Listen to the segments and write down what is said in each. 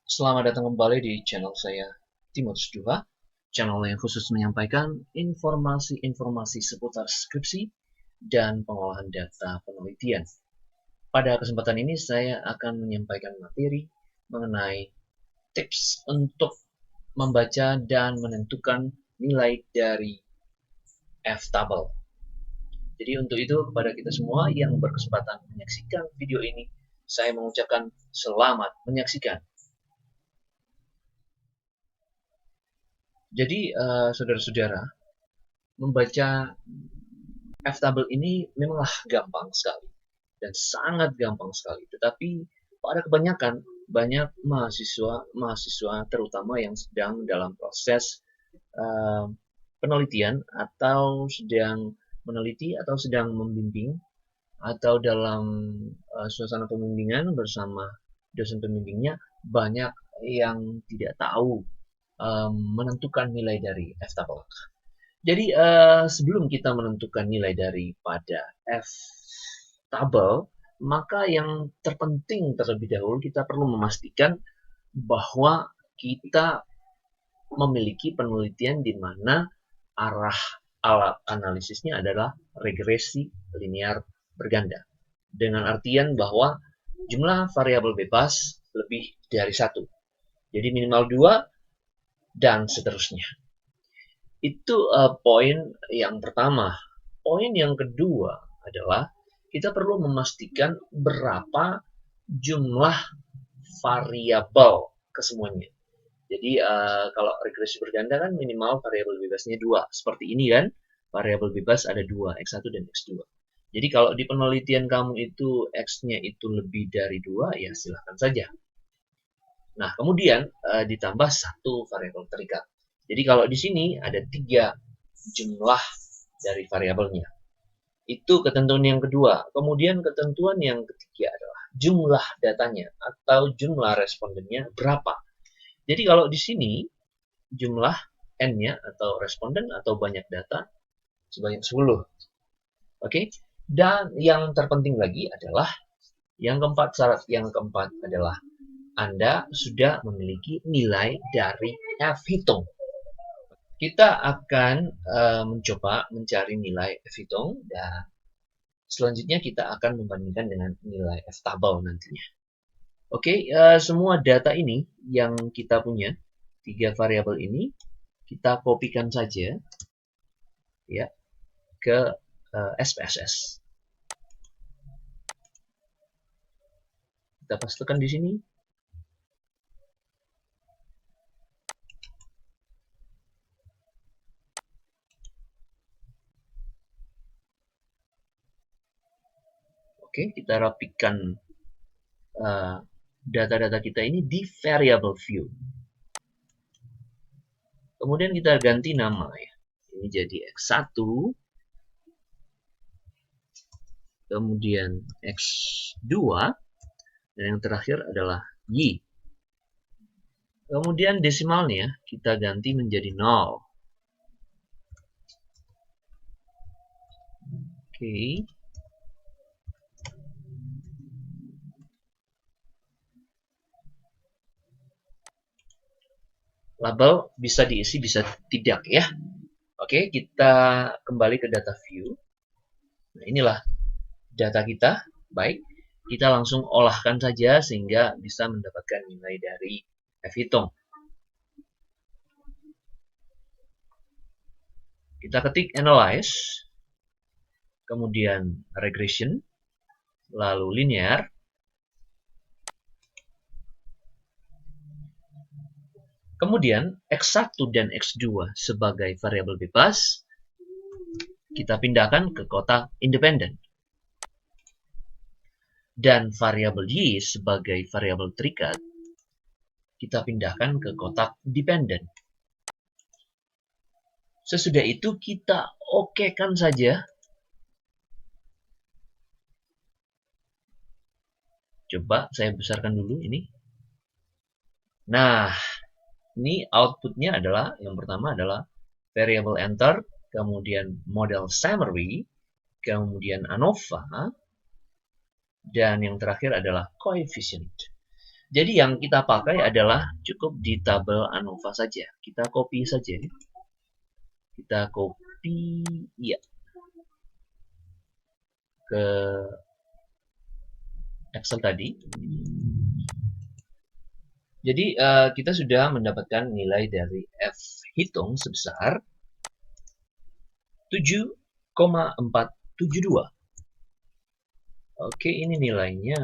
Selamat datang kembali di channel saya, Timotius Duha, channel yang khusus menyampaikan informasi-informasi seputar skripsi dan pengolahan data penelitian. Pada kesempatan ini saya akan menyampaikan materi mengenai tips untuk membaca dan menentukan nilai dari F-table. Jadi untuk itu kepada kita semua yang berkesempatan menyaksikan video ini, saya mengucapkan selamat menyaksikan. Jadi saudara-saudara, membaca F-table ini memanglah gampang sekali dan sangat gampang sekali. Tetapi pada kebanyakan banyak mahasiswa terutama yang sedang dalam proses uh, penelitian atau sedang meneliti atau sedang membimbing atau dalam suasana pembimbingan bersama dosen pembimbingnya, banyak yang tidak tahu menentukan nilai dari F-table. Jadi sebelum kita menentukan nilai daripada F-table, maka yang terpenting terlebih dahulu kita perlu memastikan bahwa kita memiliki penelitian di mana arah alat analisisnya adalah regresi linear berganda. Dengan artian bahwa jumlah variabel bebas lebih dari satu. Jadi minimal 2 dan seterusnya. Itu poin yang pertama. Poin yang kedua adalah kita perlu memastikan berapa jumlah variabel kesemuanya. Jadi kalau regresi berganda kan minimal variabel bebasnya 2. Seperti ini kan, variabel bebas ada 2, X1 dan X2. Jadi kalau di penelitian kamu itu X-nya itu lebih dari 2, ya silahkan saja. Nah, kemudian ditambah satu variabel terikat. Jadi kalau di sini ada 3 jumlah dari variabelnya. Itu ketentuan yang kedua. Kemudian ketentuan yang ketiga adalah jumlah datanya atau jumlah respondennya berapa. Jadi kalau di sini jumlah N-nya atau responden atau banyak data sebanyak 10. Oke? Dan yang terpenting lagi adalah syarat yang keempat adalah Anda sudah memiliki nilai dari F-hitung. Kita akan mencoba mencari nilai F-hitung dan selanjutnya kita akan membandingkan dengan nilai F-table nantinya. Oke, semua data ini yang kita punya, 3 variabel ini, kita kopikan saja ya ke SPSS. Kita pastikan di sini. Oke, kita rapikan data-data kita ini di variable view. Kemudian kita ganti nama ya. Ini jadi X1. Kemudian X2. Dan yang terakhir adalah Y. Kemudian desimalnya kita ganti menjadi 0. Oke. Label bisa diisi, bisa tidak ya. Oke, kita kembali ke data view. Nah, inilah data kita. Baik, kita langsung olahkan saja sehingga bisa mendapatkan nilai dari F-hitung. Kita ketik analyze, kemudian regression, lalu linear. Kemudian X1 dan X2 sebagai variabel bebas, kita pindahkan ke kotak independen. Dan variabel Y sebagai variabel terikat, kita pindahkan ke kotak dependent. Sesudah itu kita okekan saja. Coba saya besarkan dulu ini. Nah, ini outputnya adalah, yang pertama adalah variable enter, kemudian model summary, kemudian ANOVA, dan yang terakhir adalah coefficient. Jadi yang kita pakai adalah cukup di tabel ANOVA saja. Kita copy saja. Kita copy ya ke Excel tadi. Jadi kita sudah mendapatkan nilai dari F hitung sebesar 7,472. Oke, ini nilainya.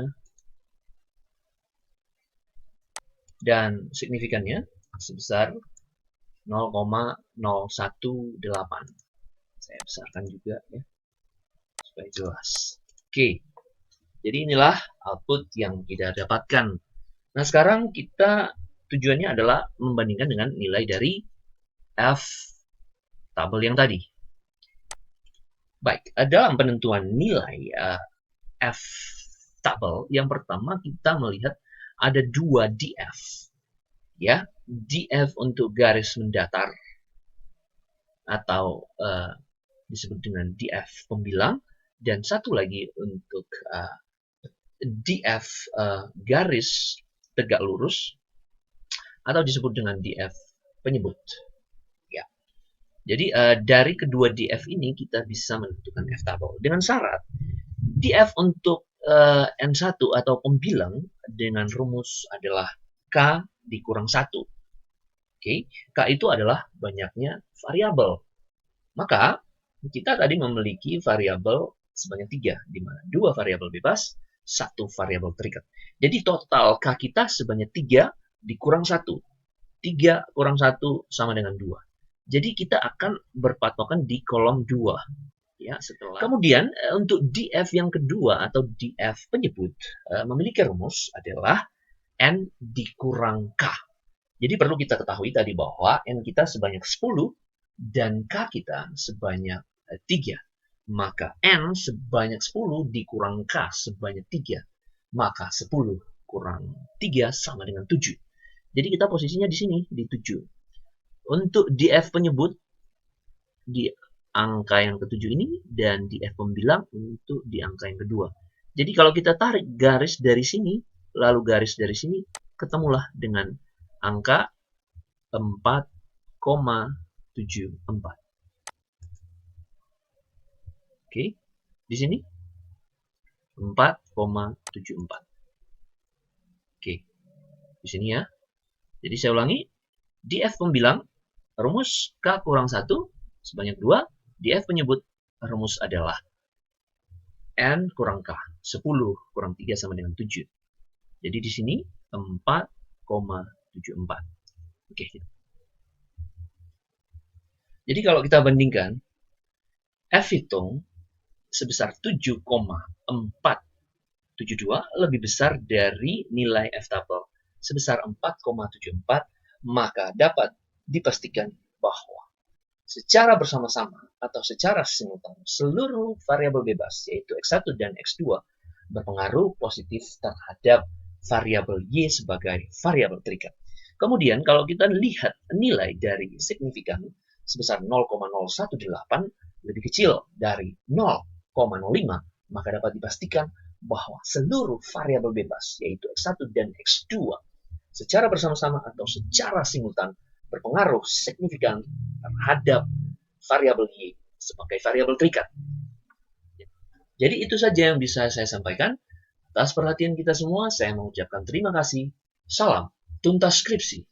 Dan signifikannya sebesar 0,018. Saya besarkan juga ya, supaya jelas. Oke, jadi inilah output yang kita dapatkan. Nah, sekarang kita tujuannya adalah membandingkan dengan nilai dari F tabel yang tadi. Baik, dalam penentuan nilai F tabel, yang pertama kita melihat ada dua DF. Ya, DF untuk garis mendatar atau disebut dengan DF pembilang, dan satu lagi untuk DF garis tegak lurus atau disebut dengan DF penyebut. Ya. Jadi dari kedua DF ini kita bisa menentukan F tabel dengan syarat DF untuk N1 atau pembilang dengan rumus adalah K dikurang 1. Oke, K itu adalah banyaknya variabel. Maka kita tadi memiliki variabel sebanyak 3, di mana 2 variabel bebas, 1 variabel terikat. Jadi total K kita sebanyak 3 dikurang 1. 3 kurang 1 sama dengan 2. Jadi kita akan berpatokan di kolom 2. Ya, setelah. Kemudian untuk DF yang kedua atau DF penyebut memiliki rumus adalah N dikurang K. Jadi perlu kita ketahui tadi bahwa N kita sebanyak 10 dan K kita sebanyak 3. Maka N sebanyak 10 dikurang K sebanyak 3. Maka 10 kurang 3 sama dengan 7. Jadi kita posisinya di sini, di 7. Untuk DF penyebut, di angka yang ketujuh ini, dan DF pembilang untuk di angka yang kedua. Jadi kalau kita tarik garis dari sini, lalu garis dari sini, ketemulah dengan angka 4,74. Oke, di sini 4,74. Oke, di sini ya. Jadi saya ulangi, DF pembilang, rumus K kurang 1 sebanyak 2, DF penyebut, rumus adalah N kurang K, 10 kurang 3 sama dengan 7. Jadi di sini 4,74. Oke. Jadi kalau kita bandingkan, F hitung sebesar 7,472 lebih besar dari nilai F tabel sebesar 4,74, maka dapat dipastikan bahwa secara bersama-sama atau secara simultan seluruh variabel bebas yaitu X1 dan X2 berpengaruh positif terhadap variabel Y sebagai variabel terikat. Kemudian kalau kita lihat nilai dari signifikan sebesar 0,018 lebih kecil dari 0,05, maka dapat dipastikan bahwa seluruh variabel bebas yaitu X1 dan X2 secara bersama-sama atau secara simultan berpengaruh signifikan terhadap variabel Y sebagai variabel terikat. Jadi itu saja yang bisa saya sampaikan. Atas perhatian kita semua, saya mengucapkan terima kasih. Salam tuntas skripsi.